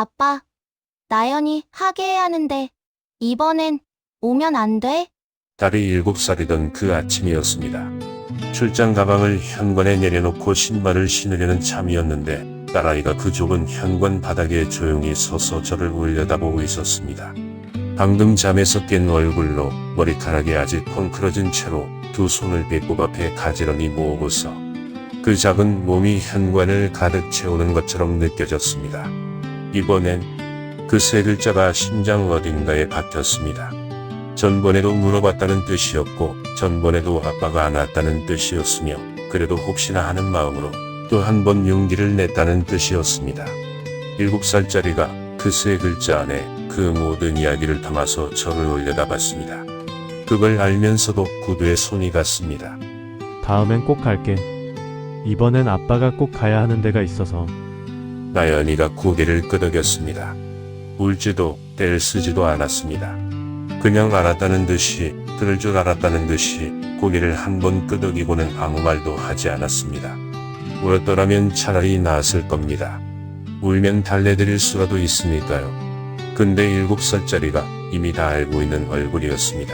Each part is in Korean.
아빠, 나연이 하게 하는데 이번엔 오면 안 돼? 딸이 7살이던 그 아침이었습니다. 출장 가방을 현관에 내려놓고 신발을 신으려는 참이었는데 딸아이가 그 좁은 현관 바닥에 조용히 서서 저를 올려다보고 있었습니다. 방금 잠에서 깬 얼굴로 머리카락이 아직 펑크러진 채로 두 손을 배꼽 앞에 가지런히 모으고서 그 작은 몸이 현관을 가득 채우는 것처럼 느껴졌습니다. 이번엔 그 세 글자가 심장 어딘가에 박혔습니다. 전번에도 물어봤다는 뜻이었고 전번에도 아빠가 안 왔다는 뜻이었으며 그래도 혹시나 하는 마음으로 또 한 번 용기를 냈다는 뜻이었습니다. 7살짜리가 그 세 글자 안에 그 모든 이야기를 담아서 저를 올려다봤습니다. 그걸 알면서도 구두에 손이 갔습니다. 다음엔 꼭 갈게. 이번엔 아빠가 꼭 가야 하는 데가 있어서. 나연이가 고개를 끄덕였습니다. 울지도 떼를 쓰지도 않았습니다. 그냥 알았다는 듯이, 들을 줄 알았다는 듯이 고개를 한 번 끄덕이고는 아무 말도 하지 않았습니다. 울었더라면 차라리 나았을 겁니다. 울면 달래드릴 수라도 있으니까요. 근데 7살짜리가 이미 다 알고 있는 얼굴이었습니다.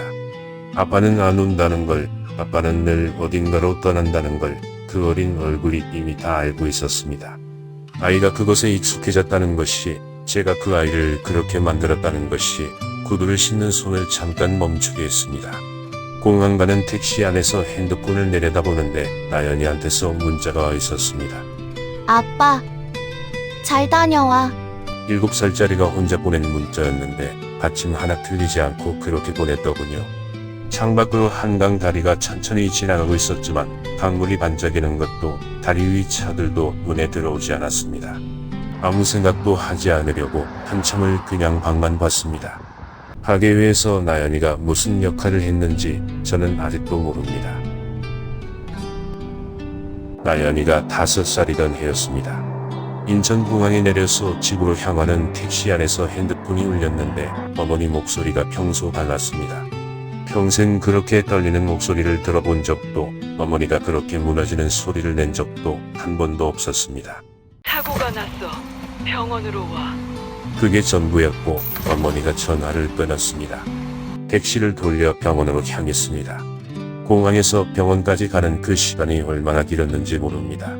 아빠는 안 온다는 걸, 아빠는 늘 어딘가로 떠난다는 걸 그 어린 얼굴이 이미 다 알고 있었습니다. 아이가 그것에 익숙해졌다는 것이, 제가 그 아이를 그렇게 만들었다는 것이 구두를 신는 손을 잠깐 멈추게 했습니다. 공항 가는 택시 안에서 핸드폰을 내려다보는데 나연이한테서 문자가 와 있었습니다. 아빠, 잘 다녀와. 7살짜리가 혼자 보낸 문자였는데 받침 하나 틀리지 않고 그렇게 보냈더군요. 창밖으로 한강 다리가 천천히 지나가고 있었지만 강물이 반짝이는 것도 다리 위 차들도 눈에 들어오지 않았습니다. 아무 생각도 하지 않으려고 한참을 그냥 방만 봤습니다. 가게회에서 나연이가 무슨 역할을 했는지 저는 아직도 모릅니다. 나연이가 5살이던 해였습니다. 인천공항에 내려서 집으로 향하는 택시 안에서 핸드폰이 울렸는데 어머니 목소리가 평소 달랐습니다. 평생 그렇게 떨리는 목소리를 들어본 적도, 어머니가 그렇게 무너지는 소리를 낸 적도 한 번도 없었습니다. 사고가 났어. 병원으로 와. 그게 전부였고 어머니가 전화를 끊었습니다. 택시를 돌려 병원으로 향했습니다. 공항에서 병원까지 가는 그 시간이 얼마나 길었는지 모릅니다.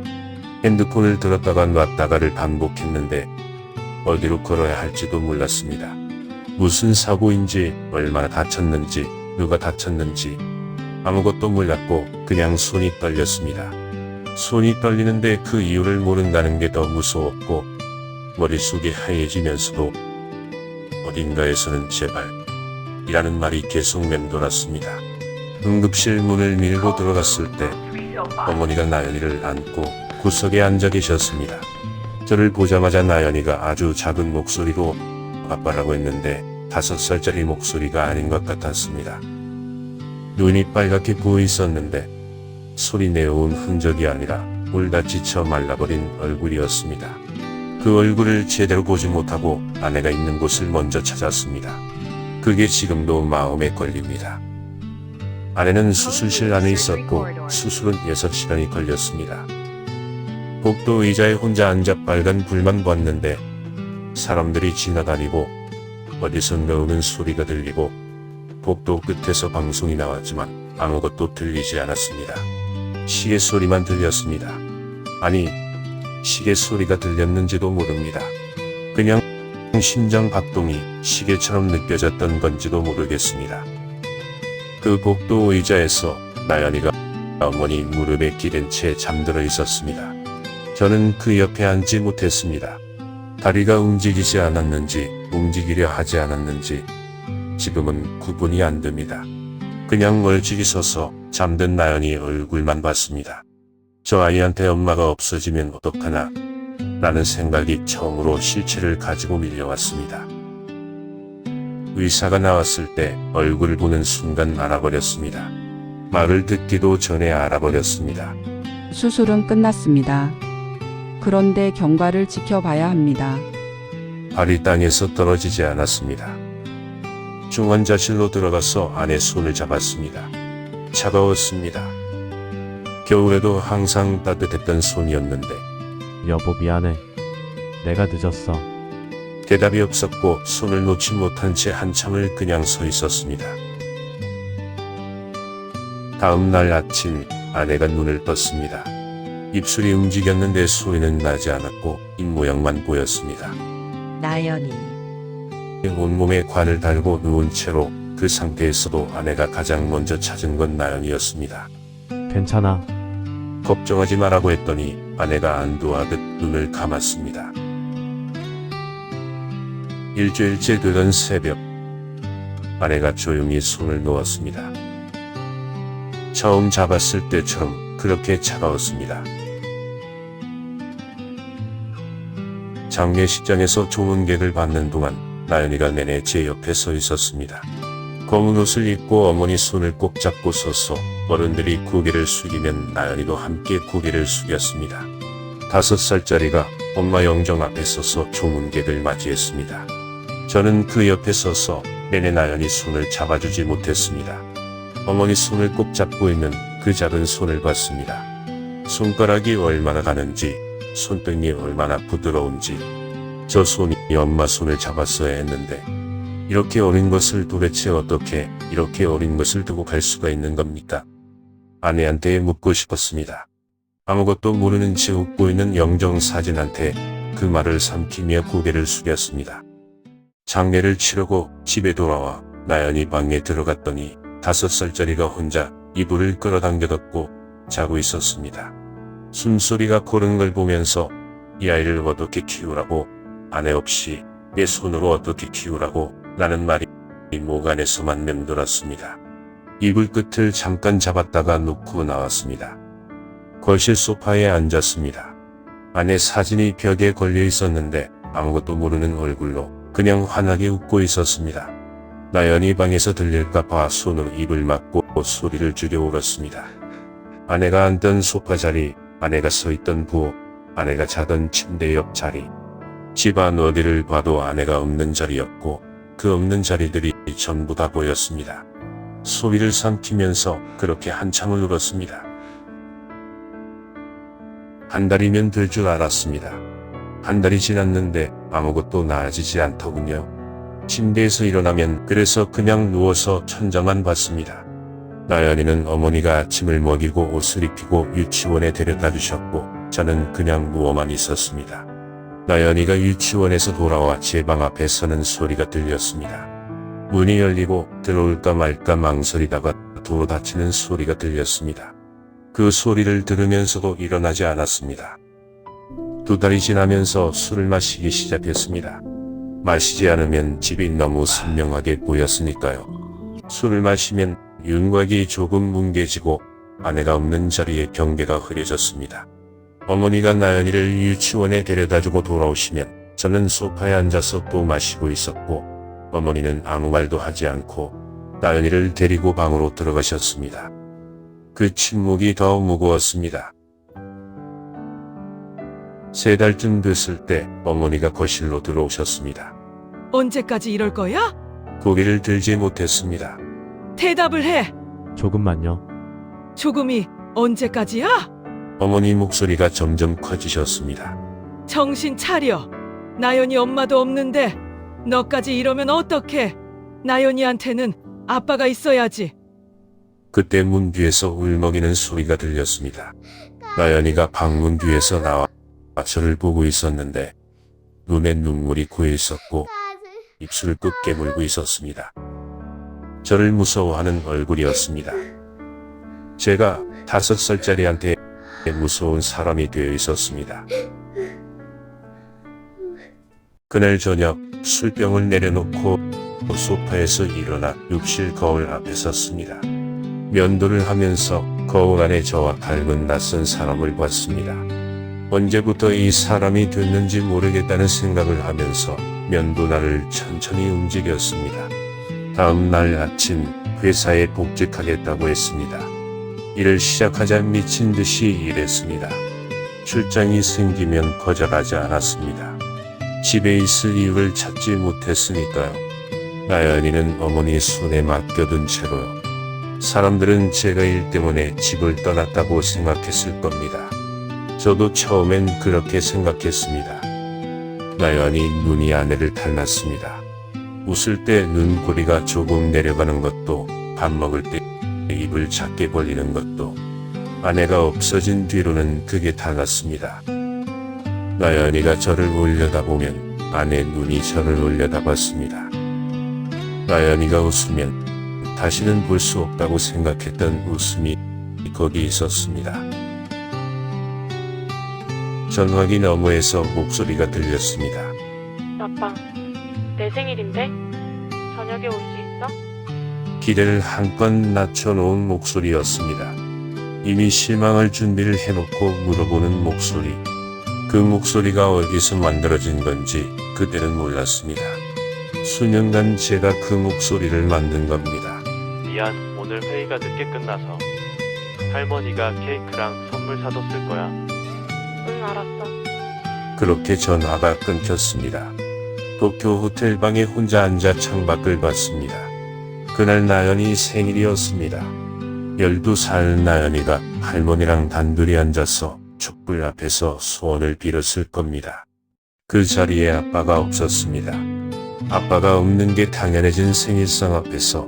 핸드폰을 들었다가 놨다가를 반복했는데 어디로 걸어야 할지도 몰랐습니다. 무슨 사고인지, 얼마나 다쳤는지, 누가 다쳤는지 아무것도 몰랐고 그냥 손이 떨렸습니다. 손이 떨리는데 그 이유를 모른다는 게 더 무서웠고 머릿속이 하얘지면서도 어딘가에서는 제발 이라는 말이 계속 맴돌았습니다. 응급실 문을 밀고 들어갔을 때 어머니가 나연이를 안고 구석에 앉아 계셨습니다. 저를 보자마자 나연이가 아주 작은 목소리로 아빠라고 했는데 5살짜리 목소리가 아닌 것 같았습니다. 눈이 빨갛게 부어 있었는데 소리 내어온 흔적이 아니라 울다 지쳐 말라버린 얼굴이었습니다. 그 얼굴을 제대로 보지 못하고 아내가 있는 곳을 먼저 찾았습니다. 그게 지금도 마음에 걸립니다. 아내는 수술실 안에 있었고 수술은 6시간이 걸렸습니다. 복도 의자에 혼자 앉아 빨간 불만 봤는데 사람들이 지나다니고 어디선가 우는 소리가 들리고 복도 끝에서 방송이 나왔지만 아무것도 들리지 않았습니다. 시계 소리만 들렸습니다. 아니, 시계 소리가 들렸는지도 모릅니다. 그냥 심장 박동이 시계처럼 느껴졌던 건지도 모르겠습니다. 그 복도 의자에서 나연이가 어머니 무릎에 기댄 채 잠들어 있었습니다. 저는 그 옆에 앉지 못했습니다. 다리가 움직이지 않았는지 움직이려 하지 않았는지 지금은 구분이 안 됩니다. 그냥 멀찍이 서서 잠든 나연이 얼굴만 봤습니다. 저 아이한테 엄마가 없어지면 어떡하나 라는 생각이 처음으로 실체를 가지고 밀려왔습니다. 의사가 나왔을 때 얼굴을 보는 순간 알아버렸습니다. 말을 듣기도 전에 알아버렸습니다. 수술은 끝났습니다. 그런데 경과를 지켜봐야 합니다. 발이 땅에서 떨어지지 않았습니다. 중환자실로 들어가서 안에 손을 잡았습니다. 차가웠습니다. 겨울에도 항상 따뜻했던 손이었는데 여보 미안해. 내가 늦었어. 대답이 없었고 손을 놓지 못한 채 한참을 그냥 서 있었습니다. 다음 날 아침 아내가 눈을 떴습니다. 입술이 움직였는데 소리는 나지 않았고 입모양만 보였습니다. 나연이. 온몸에 관을 달고 누운 채로 그 상태에서도 아내가 가장 먼저 찾은 건 나연이었습니다. 괜찮아. 걱정하지 말라고 했더니 아내가 안도하듯 눈을 감았습니다. 일주일째 되던 새벽, 아내가 조용히 손을 놓았습니다. 처음 잡았을 때처럼 그렇게 차가웠습니다. 장례식장에서 조문객을 받는 동안 나연이가 내내 제 옆에 서 있었습니다. 검은 옷을 입고 어머니 손을 꼭 잡고 서서 어른들이 고개를 숙이면 나연이도 함께 고개를 숙였습니다. 5살짜리가 엄마 영정 앞에 서서 조문객을 맞이했습니다. 저는 그 옆에 서서 내내 나연이 손을 잡아주지 못했습니다. 어머니 손을 꼭 잡고 있는 그 작은 손을 봤습니다. 손가락이 얼마나 가는지, 손등이 얼마나 부드러운지, 저 손이 엄마 손을 잡았어야 했는데 이렇게 어린 것을 도대체 어떻게 이렇게 어린 것을 두고 갈 수가 있는 겁니까? 아내한테 묻고 싶었습니다. 아무것도 모르는 채 웃고 있는 영정 사진한테 그 말을 삼키며 고개를 숙였습니다. 장례를 치르고 집에 돌아와 나연이 방에 들어갔더니 5살짜리가 혼자 이불을 끌어당겨뒀고 자고 있었습니다. 숨소리가 고른 걸 보면서 이 아이를 어떻게 키우라고, 아내 없이 내 손으로 어떻게 키우라고 라는 말이 목 안에서만 맴돌았습니다. 이불 끝을 잠깐 잡았다가 놓고 나왔습니다. 거실 소파에 앉았습니다. 아내 사진이 벽에 걸려 있었는데 아무것도 모르는 얼굴로 그냥 환하게 웃고 있었습니다. 나연이 방에서 들릴까봐 손으로 입을 막고 소리를 줄여 울었습니다. 아내가 앉던 소파 자리, 아내가 서 있던 부엌, 아내가 자던 침대 옆 자리, 집안 어디를 봐도 아내가 없는 자리였고 그 없는 자리들이 전부 다 보였습니다. 소리를 삼키면서 그렇게 한참을 울었습니다. 한 달이면 될 줄 알았습니다. 한 달이 지났는데 아무것도 나아지지 않더군요. 침대에서 일어나면 그래서 그냥 누워서 천장만 봤습니다. 나연이는 어머니가 아침을 먹이고 옷을 입히고 유치원에 데려다 주셨고 저는 그냥 누워만 있었습니다. 나연이가 유치원에서 돌아와 제 방 앞에 서는 소리가 들렸습니다. 문이 열리고 들어올까 말까 망설이다가 도로 닫히는 소리가 들렸습니다. 그 소리를 들으면서도 일어나지 않았습니다. 2달이 지나면서 술을 마시기 시작했습니다. 마시지 않으면 집이 너무 선명하게 보였으니까요. 술을 마시면 윤곽이 조금 뭉개지고 아내가 없는 자리에 경계가 흐려졌습니다. 어머니가 나연이를 유치원에 데려다주고 돌아오시면 저는 소파에 앉아서 또 마시고 있었고 어머니는 아무 말도 하지 않고 나연이를 데리고 방으로 들어가셨습니다. 그 침묵이 더 무거웠습니다. 3달쯤 됐을 때 어머니가 거실로 들어오셨습니다. 언제까지 이럴 거야? 고개를 들지 못했습니다. 대답을 해. 조금만요. 조금이 언제까지야? 어머니 목소리가 점점 커지셨습니다. 정신 차려. 나연이 엄마도 없는데 너까지 이러면 어떡해? 나연이한테는 아빠가 있어야지. 그때 문 뒤에서 울먹이는 소리가 들렸습니다. 나연이가 방문 뒤에서 나와 저를 보고 있었는데 눈에 눈물이 고여 있었고 입술을 꾹 깨물고 있었습니다. 저를 무서워하는 얼굴이었습니다. 제가 5살짜리한테 무서운 사람이 되어 있었습니다. 그날 저녁 술병을 내려놓고 소파에서 일어나 욕실 거울 앞에 섰습니다. 면도를 하면서 거울 안에 저와 닮은 낯선 사람을 봤습니다. 언제부터 이 사람이 됐는지 모르겠다는 생각을 하면서 면도날을 천천히 움직였습니다. 다음 날 아침 회사에 복직하겠다고 했습니다. 일을 시작하자 미친 듯이 일했습니다. 출장이 생기면 거절하지 않았습니다. 집에 있을 이유를 찾지 못했으니까요. 나연이는 어머니 손에 맡겨둔 채로요. 사람들은 제가 일 때문에 집을 떠났다고 생각했을 겁니다. 저도 처음엔 그렇게 생각했습니다. 나연이 눈이 아내를 닮았습니다. 웃을 때 눈꼬리가 조금 내려가는 것도, 밥 먹을 때 입을 작게 벌리는 것도, 아내가 없어진 뒤로는 그게 달랐습니다. 나연이가 저를 올려다보면 아내 눈이 저를 올려다봤습니다. 나연이가 웃으면 다시는 볼 수 없다고 생각했던 웃음이 거기 있었습니다. 전화기 너머에서 목소리가 들렸습니다. 아빠, 내 생일인데? 저녁에 올 수 있어? 기대를 한껏 낮춰놓은 목소리였습니다. 이미 실망할 준비를 해놓고 물어보는 목소리. 그 목소리가 어디서 만들어진 건지 그때는 몰랐습니다. 수년간 제가 그 목소리를 만든 겁니다. 미안, 오늘 회의가 늦게 끝나서 할머니가 케이크랑 선물 사뒀을 거야. 응, 알았어. 그렇게 전화가 끊겼습니다. 도쿄 호텔 방에 혼자 앉아 창밖을 봤습니다. 그날 나연이 생일이었습니다. 12살 나연이가 할머니랑 단둘이 앉아서 촛불 앞에서 소원을 빌었을 겁니다. 그 자리에 아빠가 없었습니다. 아빠가 없는 게 당연해진 생일상 앞에서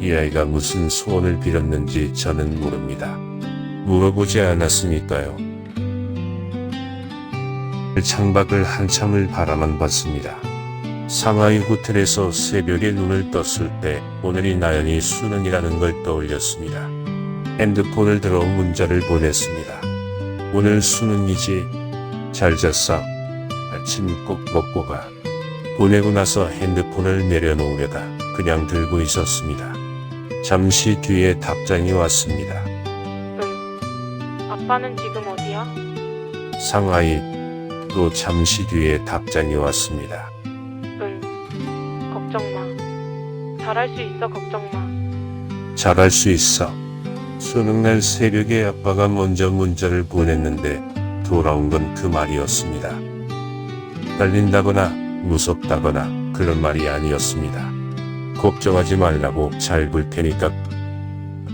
이 아이가 무슨 소원을 빌었는지 저는 모릅니다. 물어보지 않았으니까요. 창밖을 한참을 바라만 봤습니다. 상하이 호텔에서 새벽에 눈을 떴을 때 오늘이 나연이 수능이라는 걸 떠올렸습니다. 핸드폰을 들어 문자를 보냈습니다. 오늘 수능이지? 잘 잤어? 아침 꼭 먹고 가. 보내고 나서 핸드폰을 내려놓으려다 그냥 들고 있었습니다. 잠시 뒤에 답장이 왔습니다. 응. 아빠는 지금 어디야? 상하이. 또 잠시 뒤에 답장이 왔습니다. 응. 걱정 마. 잘할 수 있어, 걱정 마. 잘할 수 있어. 수능날 새벽에 아빠가 먼저 문자를 보냈는데 돌아온 건 그 말이었습니다. 떨린다거나 무섭다거나 그런 말이 아니었습니다. 걱정하지 말라고, 잘 볼 테니까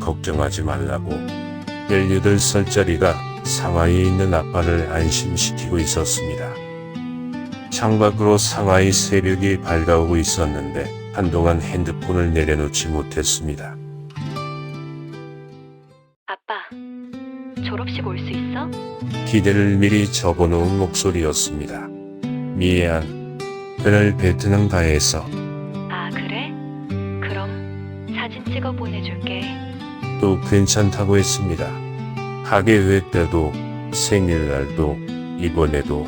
걱정하지 말라고. 18살짜리가 상하이에 있는 아빠를 안심시키고 있었습니다. 창밖으로 상하이 새벽이 밝아오고 있었는데 한동안 핸드폰을 내려놓지 못했습니다. 아빠, 졸업식 올 수 있어? 기대를 미리 적어놓은 목소리였습니다. 미안. 그날 베트남 가해서. 아, 그래? 그럼 사진 찍어 보내줄게. 또 괜찮다고 했습니다. 학예회 때도 생일날도 이번에도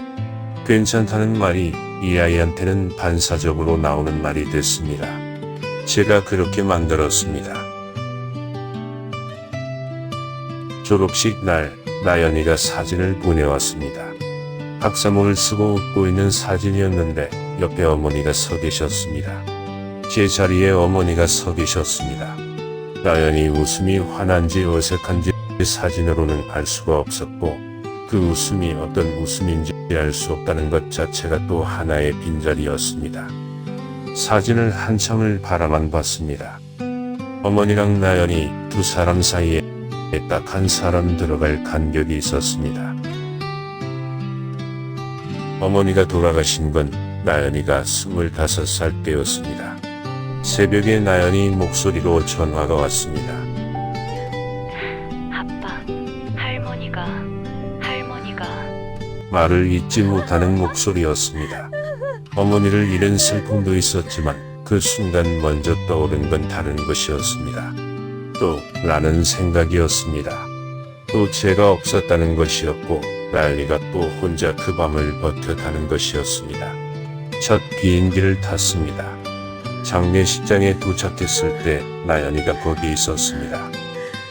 괜찮다는 말이 이 아이한테는 반사적으로 나오는 말이 됐습니다. 제가 그렇게 만들었습니다. 졸업식 날 나연이가 사진을 보내왔습니다. 학사모를 쓰고 웃고 있는 사진이었는데 옆에 어머니가 서 계셨습니다. 제 자리에 어머니가 서 계셨습니다. 나연이 웃음이 환한지 어색한지 사진으로는 알 수가 없었고 그 웃음이 어떤 웃음인지 알 수 없다는 것 자체가 또 하나의 빈자리였습니다. 사진을 한참을 바라만 봤습니다. 어머니랑 나연이 두 사람 사이에 딱 한 사람 들어갈 간격이 있었습니다. 어머니가 돌아가신 건 나연이가 25살 때였습니다. 새벽에 나연이 목소리로 전화가 왔습니다. 아빠, 할머니가 말을 잇지 못하는 목소리였습니다. 어머니를 잃은 슬픔도 있었지만 그 순간 먼저 떠오른 건 다른 것이었습니다. 또 라는 생각이었습니다. 또 제가 없었다는 것이었고 나연이가 또 혼자 그 밤을 버텼다는 것이었습니다. 첫 비행기를 탔습니다. 장례식장에 도착했을 때 나연이가 거기 있었습니다.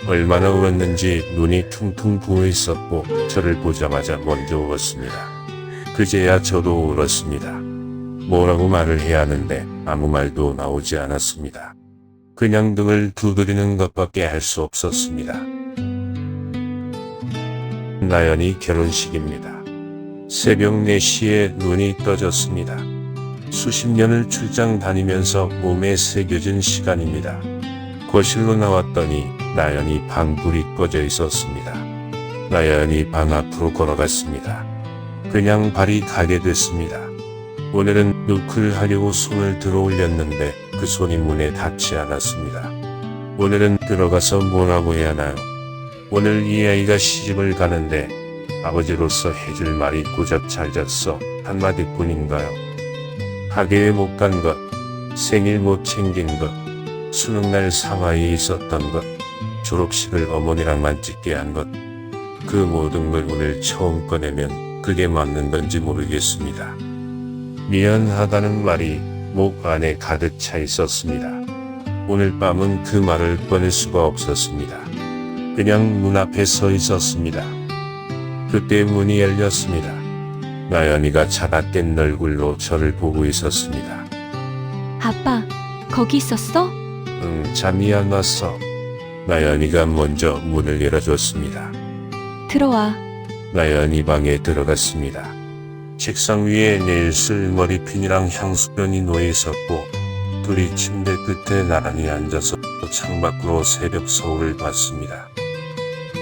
얼마나 울었는지 눈이 퉁퉁 부어 있었고 저를 보자마자 먼저 울었습니다. 그제야 저도 울었습니다. 뭐라고 말을 해야 하는데 아무 말도 나오지 않았습니다. 그냥 등을 두드리는 것밖에 할 수 없었습니다. 나연이 결혼식입니다. 새벽 4시에 눈이 떠졌습니다. 수십 년을 출장 다니면서 몸에 새겨진 시간입니다. 거실로 나왔더니 나연이 방불이 꺼져 있었습니다. 나연이 방 앞으로 걸어갔습니다. 그냥 발이 가게 됐습니다. 오늘은 누크를 하려고 손을 들어 올렸는데 그 손이 문에 닿지 않았습니다. 오늘은 들어가서 뭐라고 해야 하나요? 오늘 이 아이가 시집을 가는데 아버지로서 해줄 말이 고작 잘 잤어 한마디뿐인가요? 학예에 못 간 것, 생일 못 챙긴 것, 수능날 상하이에 있었던 것, 졸업식을 어머니랑만 찍게 한 것, 그 모든 걸 오늘 처음 꺼내면 그게 맞는 건지 모르겠습니다. 미안하다는 말이 목 안에 가득 차 있었습니다. 오늘 밤은 그 말을 꺼낼 수가 없었습니다. 그냥 문 앞에 서 있었습니다. 그때 문이 열렸습니다. 나연이가 차가 깬 얼굴로 저를 보고 있었습니다. 아빠, 거기 있었어? 잠이 안 왔어. 나연이가 먼저 문을 열어줬습니다. 들어와. 나연이 방에 들어갔습니다. 책상 위에 내일 쓸 머리핀이랑 향수병이 놓여 있었고 둘이 침대 끝에 나란히 앉아서 창밖으로 새벽 서울을 봤습니다.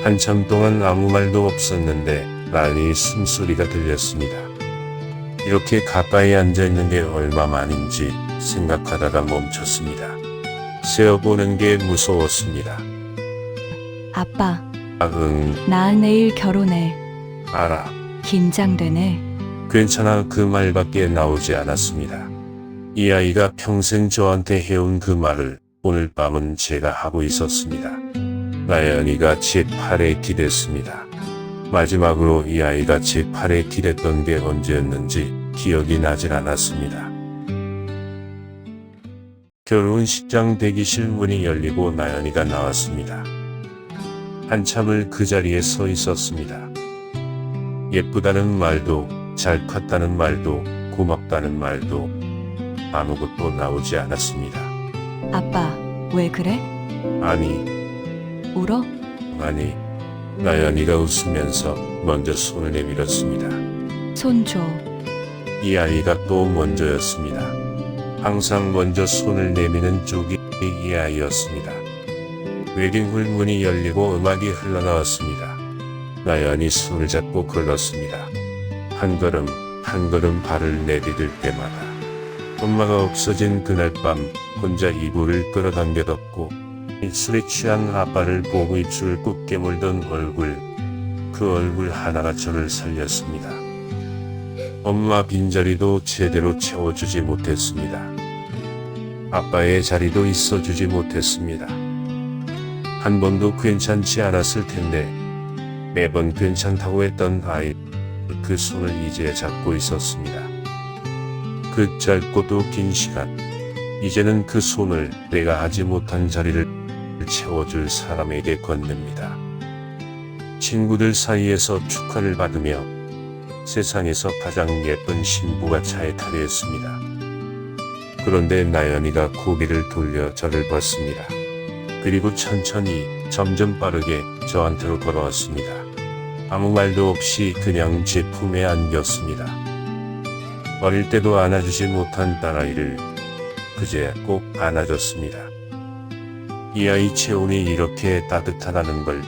한참 동안 아무 말도 없었는데 나연이 숨소리가 들렸습니다. 이렇게 가까이 앉아있는 게 얼마만인지 생각하다가 멈췄습니다. 세어보는 게 무서웠습니다. 아빠, 응, 나 내일 결혼해. 알아. 긴장되네. 괜찮아 그 말밖에 나오지 않았습니다. 이 아이가 평생 저한테 해온 그 말을 오늘 밤은 제가 하고 있었습니다. 나연이가 제 팔에 기댔습니다. 마지막으로 이 아이가 제 팔에 기댔던 게 언제였는지 기억이 나질 않았습니다. 결혼식장 대기실 문이 열리고 나연이가 나왔습니다. 한참을 그 자리에 서 있었습니다. 예쁘다는 말도 잘 컸다는 말도 고맙다는 말도 아무것도 나오지 않았습니다. 아빠, 왜 그래? 아니 울어? 아니 나연이가 웃으면서 먼저 손을 내밀었습니다. 손 줘. 이 아이가 또 먼저였습니다. 항상 먼저 손을 내미는 쪽이 이 아이였습니다. 웨딩홀 문이 열리고 음악이 흘러나왔습니다. 나연이 손을 잡고 걸었습니다. 한 걸음 한 걸음 발을 내디딜 때마다 엄마가 없어진 그날 밤 혼자 이불을 끌어당겨뒀고 술에 취한 아빠를 보고 입술을 꾹 깨물던 얼굴, 그 얼굴 하나가 저를 살렸습니다. 엄마 빈자리도 제대로 채워주지 못했습니다. 아빠의 자리도 있어주지 못했습니다. 한 번도 괜찮지 않았을 텐데 매번 괜찮다고 했던 아이, 그 손을 이제 잡고 있었습니다. 그 짧고도 긴 시간, 이제는 그 손을 내가 하지 못한 자리를 채워줄 사람에게 건넵니다. 친구들 사이에서 축하를 받으며 세상에서 가장 예쁜 신부가 차에 타려 했습니다. 그런데 나연이가 고개를 돌려 저를 봤습니다. 그리고 천천히 점점 빠르게 저한테로 걸어왔습니다. 아무 말도 없이 그냥 제 품에 안겼습니다. 어릴 때도 안아주지 못한 딸아이를 그제야 꼭 안아줬습니다. 이 아이 체온이 이렇게 따뜻하다는 걸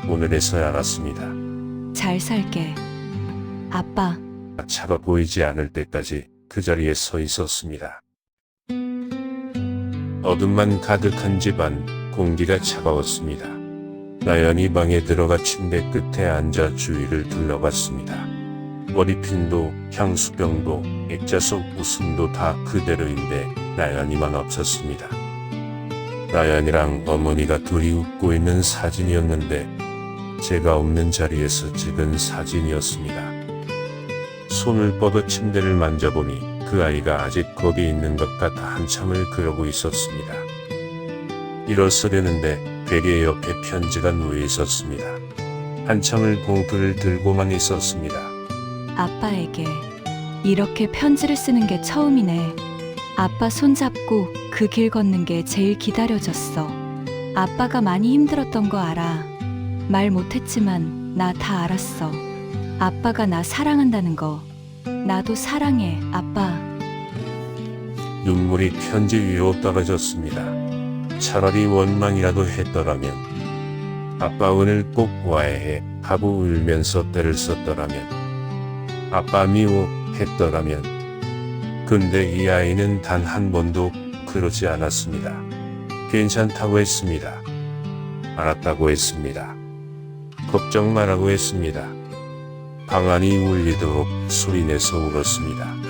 오늘에서야 알았습니다. 잘 살게. 아빠, 차가 보이지 않을 때까지 그 자리에 서 있었습니다. 어둠만 가득한 집안, 공기가 차가웠습니다. 나연이 방에 들어가 침대 끝에 앉아 주위를 둘러봤습니다. 머리핀도 향수병도 액자 속 웃음도 다 그대로인데 나연이만 없었습니다. 나연이랑 어머니가 둘이 웃고 있는 사진이었는데 제가 없는 자리에서 찍은 사진이었습니다. 손을 뻗어 침대를 만져보니 그 아이가 아직 거기 있는 것 같아 한참을 그러고 있었습니다. 일어서려는데 베개 옆에 편지가 놓여 있었습니다. 한참을 봉투를 들고만 있었습니다. 아빠에게 이렇게 편지를 쓰는 게 처음이네. 아빠 손잡고 그 길 걷는 게 제일 기다려졌어. 아빠가 많이 힘들었던 거 알아. 말 못했지만 나 다 알았어. 아빠가 나 사랑한다는 거. 나도 사랑해, 아빠. 눈물이 편지 위로 떨어졌습니다. 차라리 원망이라도 했더라면, 아빠 오늘 꼭 와야 해 하고 울면서 때를 썼더라면, 아빠 미워 했더라면, 근데 이 아이는 단 한 번도 그러지 않았습니다. 괜찮다고 했습니다. 알았다고 했습니다. 걱정 말라고 했습니다. 방안이 울리도록 소리내서 울었습니다.